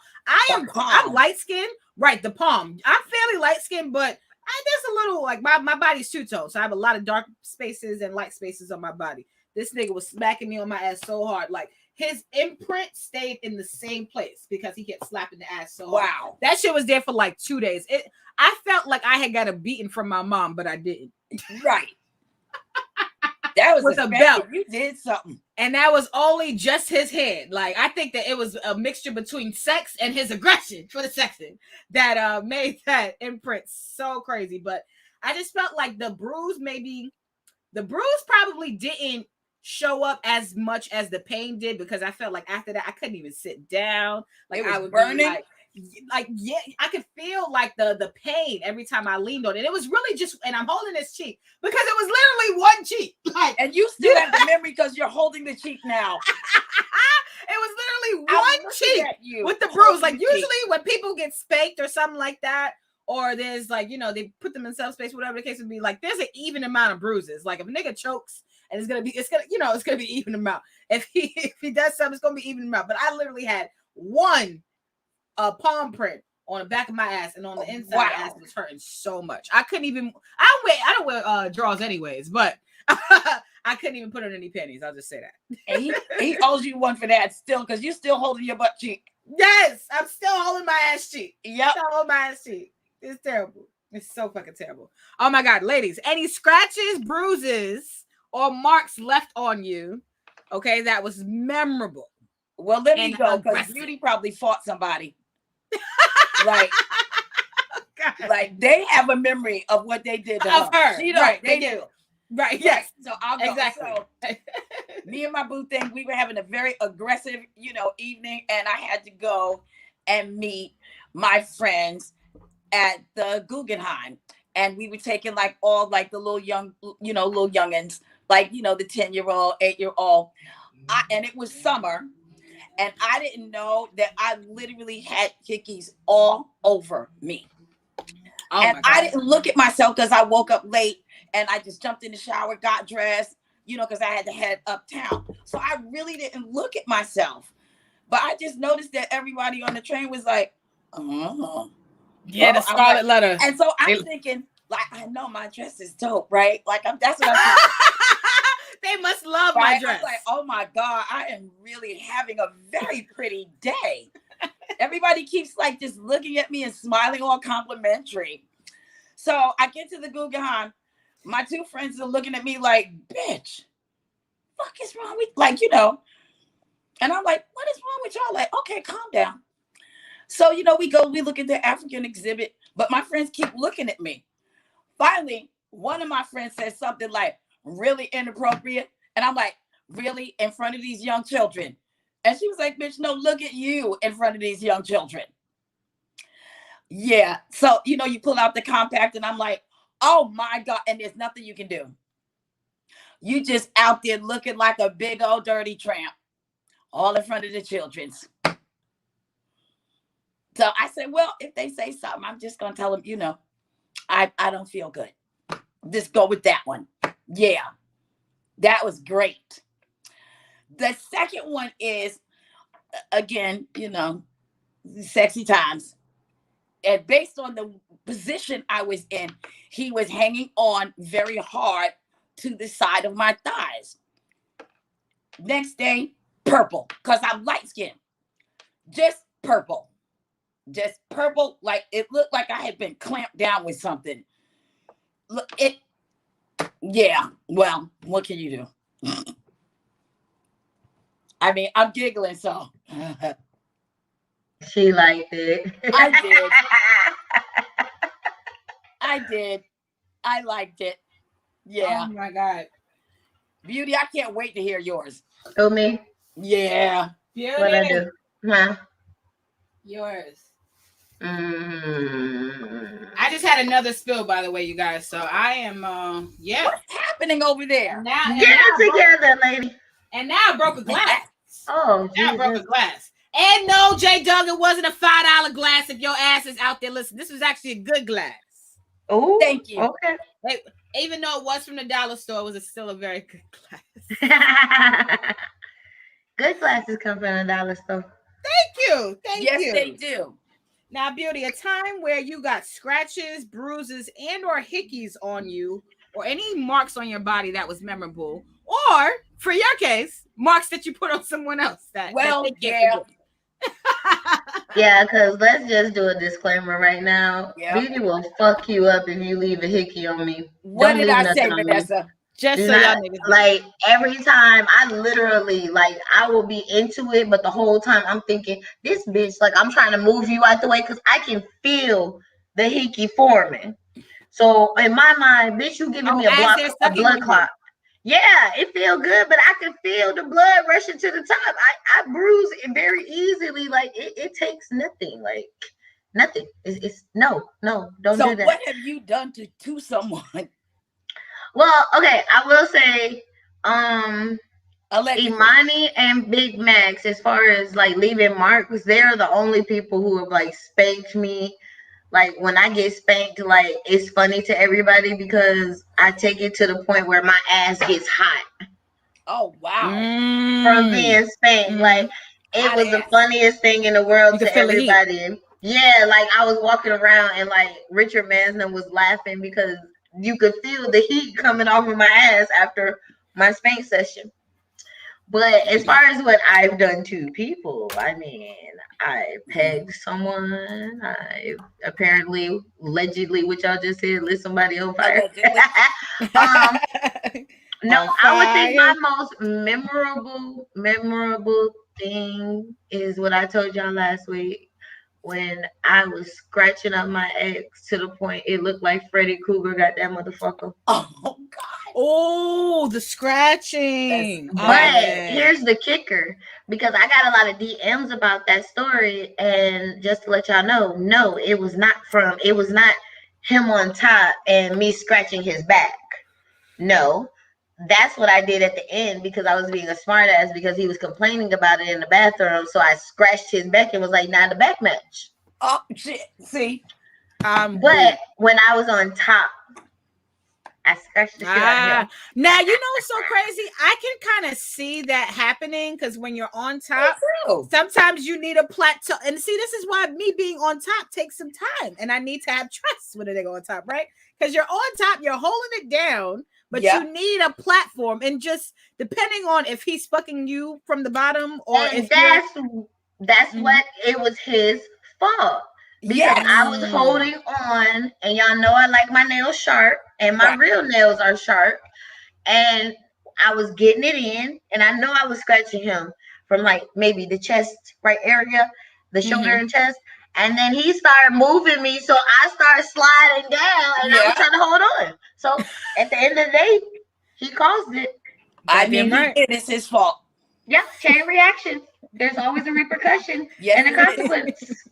I'm light skinned, right? The palm. I'm fairly light skinned, but there's a little like my body's two-tone. So I have a lot of dark spaces and light spaces on my body. This nigga was smacking me on my ass so hard. Like his imprint stayed in the same place because he kept slapping the ass so hard. Wow. That shit was there for like 2 days. I felt like I had got a beating from my mom, but I didn't. Right. That was with a belt. You did something. And that was only just his head. Like I think that it was a mixture between sex and his aggression for the sexing that made that imprint so crazy. But I just felt like the bruise probably didn't show up as much as the pain did because I felt like after that I couldn't even sit down. Like I was burning. Like yeah, I could feel like the pain every time I leaned on it. It was really just, and I'm holding this cheek because it was literally one cheek. Like, and you still have the memory because you're holding the cheek now. It was literally one cheek with the bruise. Like usually when people get spanked or something like that, or there's like, they put them in self-space, whatever the case would be, like there's an even amount of bruises. Like if a nigga chokes and it's gonna be even amount. If he does something, it's gonna be even amount. But I literally had one palm print on the back of my ass, and on the inside, my ass was hurting so much. I couldn't even. I don't wear drawers anyways, but I couldn't even put on any panties. I'll just say that. And he owes you one for that still, because you're still holding your butt cheek. Yes, I'm still holding my ass cheek. Yep, still holding my ass cheek. It's terrible. It's so fucking terrible. Oh my God, ladies, any scratches, bruises, or marks left on you? Okay, that was memorable. Well, let me go, because Beauty probably fought somebody. Like they have a memory of what they did to her. Right, they do. Right, yes. So I'll go. Exactly. So, me and my boo thing, we were having a very aggressive, evening, and I had to go and meet my friends at the Guggenheim, and we were taking like all like the little youngins, like the 10-year-old, 8-year-old, and it was summer. And I didn't know that I literally had hickeys all over me. Oh, and I didn't look at myself because I woke up late and I just jumped in the shower, got dressed, because I had to head uptown. So I really didn't look at myself. But I just noticed that everybody on the train was like, yeah, the scarlet letter. And so I'm thinking, Like, I know my dress is dope, right? Like, that's what I'm They must love right? my dress. I'm like, oh my God, I am really having a very pretty day. Everybody keeps like just looking at me and smiling, all complimentary. So I get to the Guggenheim. My two friends are looking at me like, bitch, fuck is wrong with, like, you know. And I'm like, what is wrong with y'all? Like, okay, calm down. So, you know, we look at the African exhibit, but my friends keep looking at me. Finally, one of my friends says something like really inappropriate. And I'm like, really? In front of these young children? And she was like, bitch, no, look at you in front of these young children. Yeah. So, you know, you pull out the compact and I'm like, oh my God. And there's nothing you can do. You just out there looking like a big old dirty tramp, all in front of the children's. So I said, well, if they say something, I'm just going to tell them, you know, I don't feel good. Just go with that one. Yeah. That was great. The second one is, again, you know, sexy times. And based on the position I was in, he was hanging on very hard to the side of my thighs. Next day, purple, because I'm light skinned. Just purple. Just purple, like it looked like I had been clamped down with something. Look, yeah, well, what can you do? I mean, I'm giggling, so. She liked it. I did. I liked it. Yeah. Oh my God. Beauty, I can't wait to hear yours. Who, me? Yeah. Beauty. What I do? Huh? Yours. I just had another spill, by the way, you guys. So I am, yeah. What's happening over there? Get it together, lady. And now I broke a glass. Oh, now I broke a glass. And no, J. Doug, it wasn't a $5 glass. If your ass is out there, listen, this was actually a good glass. Oh, thank you. Okay. Even though it was from the dollar store, it was still a very good glass. Good glasses come from the dollar store. Thank you. Thank you. Yes, they do. Now, Beauty, a time where you got scratches, bruises, and or hickeys on you, or any marks on your body that was memorable, or for your case, marks that you put on someone else. Yeah. Yeah, because let's just do a disclaimer right now. Yep. Beauty will fuck you up if you leave a hickey on me. What did I say, Vanessa? Just so y'all niggas like every time I literally like I will be into it, but the whole time I'm thinking this bitch, like I'm trying to move you out the way because I can feel the hickey forming. So in my mind, bitch, you giving me a blood clot. Yeah, it feel good, but I can feel the blood rushing to the top. I bruise it very easily. Like it takes nothing. Like nothing. It's no, don't do that. So what have you done to someone? Well, okay, I will say, Imani and Big Max, as far as like leaving marks, they're the only people who have like spanked me. Like when I get spanked, like it's funny to everybody because I take it to the point where my ass gets hot. Oh wow! From being spanked, like it was the funniest thing in the world to everybody. Yeah, like I was walking around and like Richard Mansner was laughing because you could feel the heat coming off of my ass after my spank session. But as far as what I've done to people, I mean, I pegged someone. I apparently, allegedly, what y'all just said, lit somebody on fire. No, I would think my most memorable thing is what I told y'all last week when I was scratching up my ex to the point it looked like Freddy Krueger got that motherfucker. Oh God. Oh, the scratching. But here's the kicker, because I got a lot of DMs about that story, and just to let y'all know, no, it was not him on top and me scratching his back. No, that's what I did at the end because I was being a smart ass because he was complaining about it in the bathroom. So I scratched his back and was like, "Nah, the back match." Oh shit! See, but when I was on top, I scratched the shit out of him. Now, you know what's so crazy? I can kind of see that happening because when you're on top, sometimes you need a plateau. And see, this is why me being on top takes some time. And I need to have trust when they go on top, right? Because you're on top, you're holding it down, but you need a platform. And just depending on if he's fucking you from the bottom or and if that's what it was his fault. Because I was holding on, and y'all know I like my nails sharp, and my real nails are sharp, and I was getting it in, and I know I was scratching him from like maybe the chest right area, the shoulder and chest, and then he started moving me, so I started sliding down, and I was trying to hold on. So at the end of the day, he caused it. I mean, it's his fault. Yeah, chain reaction. There's always a repercussion and a consequence.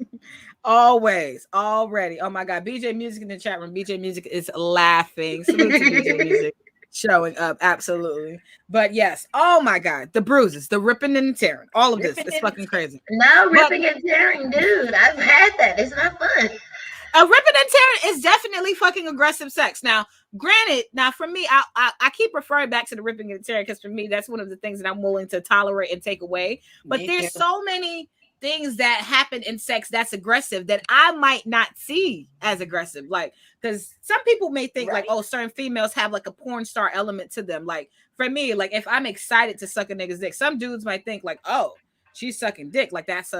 Always, already. Oh my God, BJ Music in the chat room. BJ Music is laughing. Salute to BJ Music showing up, absolutely. But yes, oh my God, the bruises, the ripping and the tearing, all of this is fucking crazy. No, ripping and tearing, dude. I've had that. It's not fun. A ripping and tearing is definitely fucking aggressive sex. Now, granted, for me, I keep referring back to the ripping and tearing because for me, that's one of the things that I'm willing to tolerate and take away. But there's so many things that happen in sex that's aggressive that I might not see as aggressive. Like, because some people may think like, oh, certain females have like a porn star element to them. Like for me, like if I'm excited to suck a nigga's dick, some dudes might think like, oh, she's sucking dick. Like that's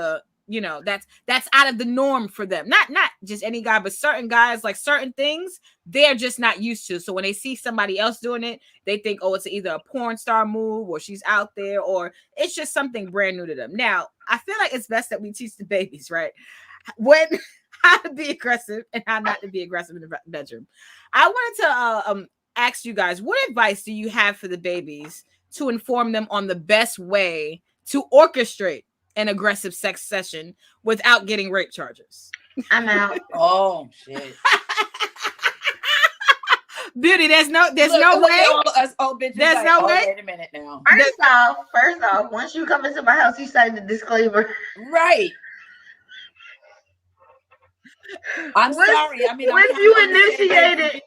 that's out of the norm for them. Not just any guy, but certain guys, like certain things they're just not used to. So when they see somebody else doing it, they think, oh, it's either a porn star move or she's out there or it's just something brand new to them. Now, I feel like it's best that we teach the babies, right? How to be aggressive and how not to be aggressive in the bedroom. I wanted to ask you guys, what advice do you have for the babies to inform them on the best way to orchestrate an aggressive sex session without getting rape charges? I'm out. Oh shit. Beauty, there's no way. Us old bitches there's like, no way. Wait a minute now. First off, once you come into my house, you sign the disclaimer. Right. Sorry. I mean, once you initiated,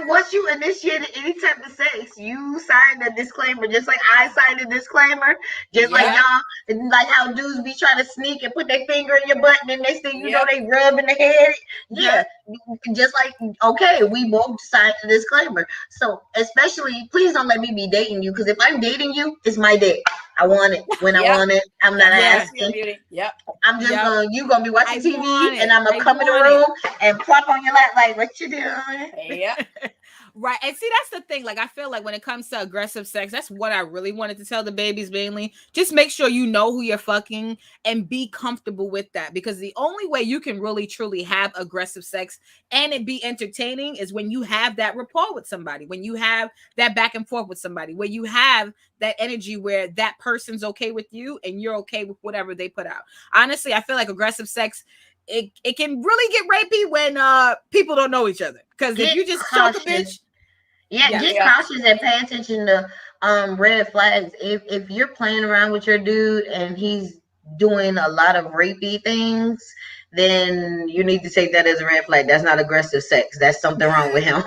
once you initiated any type of sex, you signed a disclaimer, just like I signed a disclaimer, just like y'all, like how dudes be trying to sneak and put their finger in your butt, and then next thing you know, they rub in the head. Yeah, just like, okay, we both signed a disclaimer. So, especially, please don't let me be dating you, because if I'm dating you, it's my dick. I want it when I want it. I'm not asking. I'm just you gonna be watching TV, and I'm gonna come in the room and plop on your lap like, what you doing? Right. And see, that's the thing. Like, I feel like when it comes to aggressive sex, that's what I really wanted to tell the babies mainly. Just make sure you know who you're fucking and be comfortable with that. Because the only way you can really, truly have aggressive sex and it be entertaining is when you have that rapport with somebody, when you have that back and forth with somebody, where you have that energy where that person's okay with you and you're okay with whatever they put out. Honestly, I feel like aggressive sex, it can really get rapey when people don't know each other. Because if you just choke a bitch, get cautious and pay attention to red flags. If you're playing around with your dude and he's doing a lot of rapey things, then you need to take that as a red flag. That's not aggressive sex. That's something wrong with him.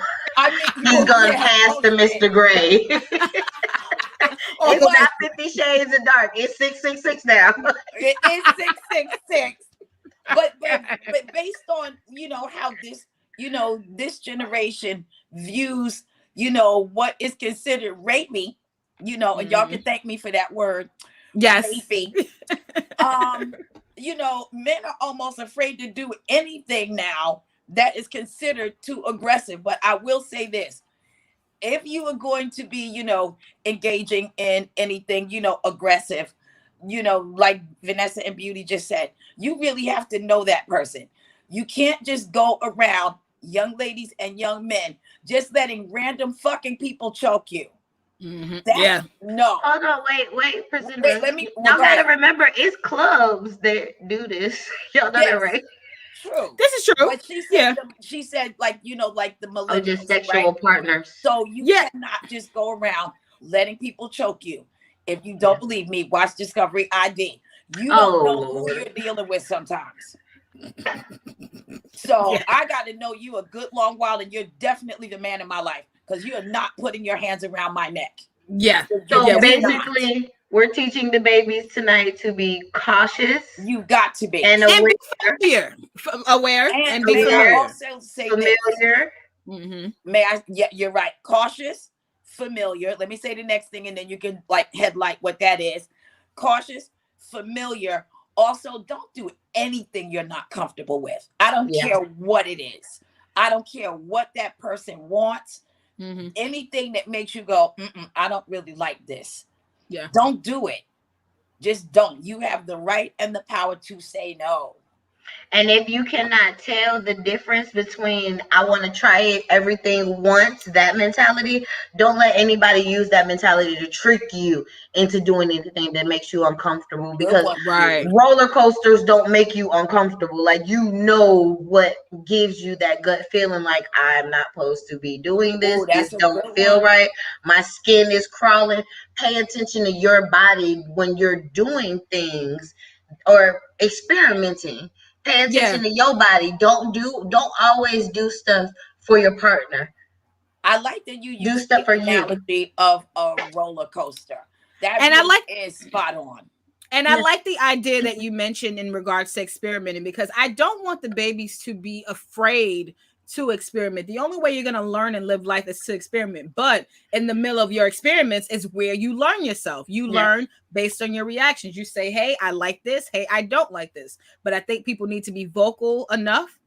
He's gone past the Mr. Gray. It's not 50 Shades of Dark. It's 666 now. It is 666. But based on, how this, this generation views, what is considered rapey, and y'all can thank me for that word. Yes. Rapey. Men are almost afraid to do anything now that is considered too aggressive. But I will say this. If you are going to be, engaging in anything, aggressive, like Vanessa and Beauty just said, you really have to know that person. You can't just go around, young ladies and young men, just letting random fucking people choke you. No. Hold on, wait, Priscilla. Y'all gotta remember, it's clubs that do this. Y'all know that, right? True. This is true. But she said, like the millennials, just sexual partners. So you cannot just go around letting people choke you. If you don't believe me, watch Discovery ID. You don't know who you're dealing with sometimes. So I got to know you a good long while, and you're definitely the man in my life. because you're not putting your hands around my neck. Yeah. So Yeah, basically, we're teaching the babies tonight to be cautious. You got to be. And And be aware. aware And be may familiar. I also say Familiar. Mm-hmm. May I? Yeah, you're right. Cautious, familiar. Let me say the next thing, and then you can like headlight what that is. Cautious, familiar. Also, don't do anything you're not comfortable with. I don't care what it is. I don't care what that person wants. Mm-hmm. Anything that makes you go, I don't really like this. Yeah. Don't do it. Just don't. You have the right and the power to say no. And if you cannot tell the difference between I want to try everything once, that mentality, don't let anybody use that mentality to trick you into doing anything that makes you uncomfortable. Because roller coasters don't make you uncomfortable. Like, you know what gives you that gut feeling like, I'm not supposed to be doing this. This don't feel right. My skin is crawling. Pay attention to your body when you're doing things or experimenting. Pay attention to your body. Don't always do stuff for your partner. I like that you use the analogy of a roller coaster. That is spot on. And I like the idea that you mentioned in regards to experimenting, because I don't want the babies to be afraid to experiment. The only way you're going to learn and live life is to experiment. But in the middle of your experiments is where you learn yourself. You learn based on your reactions. You say, hey, I like this. Hey, I don't like this. But I think people need to be vocal enough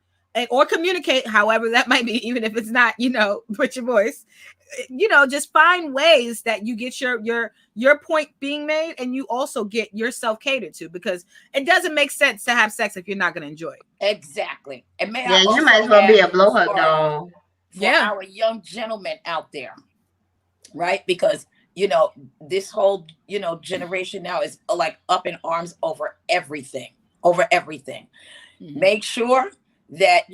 or communicate, however that might be, even if it's not, with your voice, just find ways that you get your point being made, and you also get yourself catered to, because it doesn't make sense to have sex if you're not going to enjoy it. Exactly. And you might as well be a blow up doll. For our young gentlemen out there, right? Because this whole generation now is like up in arms over everything. Mm-hmm. Make sure that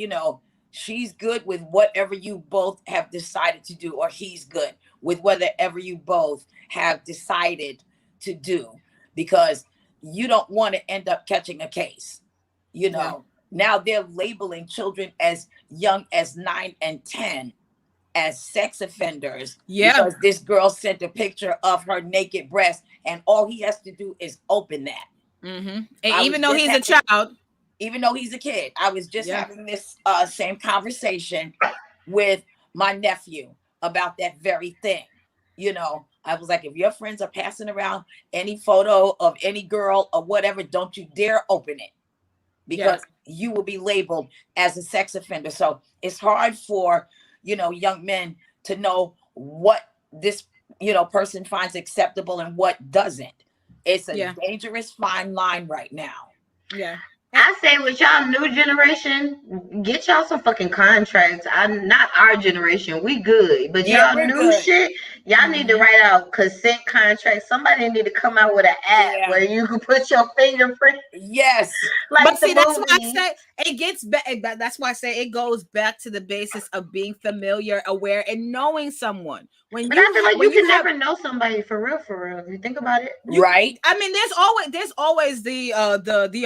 she's good with whatever you both have decided to do, or he's good with whatever you both have decided to do, because you don't want to end up catching a case. Now they're labeling children as young as 9 and 10 as sex offenders because this girl sent a picture of her naked breast, and all he has to do is open that. Mm-hmm. And even though he's a child, even though he's a kid. I was just having this same conversation with my nephew about that very thing. I was like, if your friends are passing around any photo of any girl or whatever, don't you dare open it, because you will be labeled as a sex offender. So it's hard for, young men to know what this, person finds acceptable and what doesn't. It's a dangerous fine line right now. Yeah. I say with y'all new generation, get y'all some fucking contracts. I'm not our generation. We good. But y'all new shit, y'all need to write out consent contracts. Somebody need to come out with an app where you can put your fingerprint. Yes. But see, that's why I say it gets back. That's why I say it goes back to the basis of being familiar, aware, and knowing someone. But I feel like you can never know somebody for real. If you think about it, right? I mean, there's always the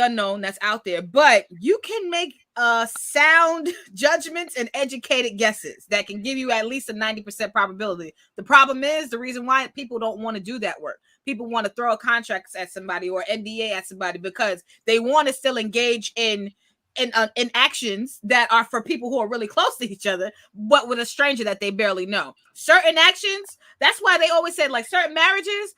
unknown that's out there, but you can make sound judgments and educated guesses that can give you at least a 90% probability. The problem is the reason why people don't want to do that work. People want to throw a contract at somebody or NDA at somebody because they want to still engage in actions that are for people who are really close to each other, but with a stranger that they barely know. Certain actions, that's why they always say, like, certain marriages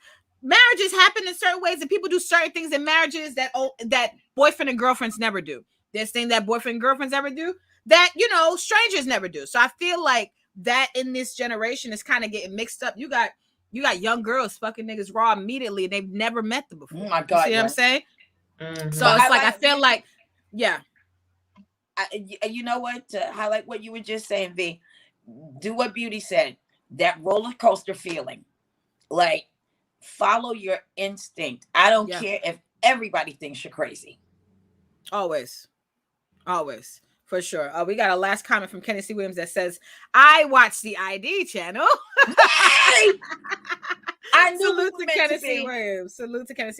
happen in certain ways, and people do certain things in marriages that boyfriend and girlfriends never do. There's things that boyfriend and girlfriends ever do that, strangers never do. So I feel like that in this generation is kind of getting mixed up. You got young girls fucking niggas raw immediately, and they've never met them before. Oh my God, you see what I'm saying? Mm-hmm. So it's like I feel like, you know what? To highlight what you were just saying, V, do what Beauty said. That roller coaster feeling, like, follow your instinct. I don't care if everybody thinks you're crazy. Always, for sure. We got a last comment from Kennedy Williams that says, "I watch the ID channel." Salute to Kennedy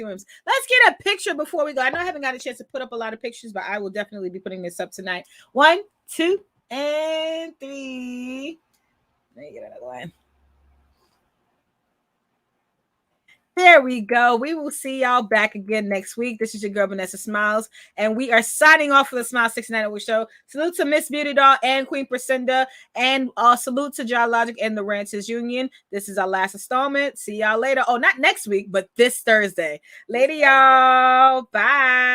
Williams. Let's get a picture before we go. I know I haven't got a chance to put up a lot of pictures, but I will definitely be putting this up tonight. 1, 2, and 3. Let me get another one. There we go. We will see y'all back again next week. This is your girl, Vanessa Smilez, and we are signing off for the Smile 69 Network show. Salute to Miss Beauty Doll and Queen Priscinda, and salute to John Logic and the Ranchers Union. This is our last installment. See y'all later. Oh, not next week, but this Thursday. Later, y'all. Bye.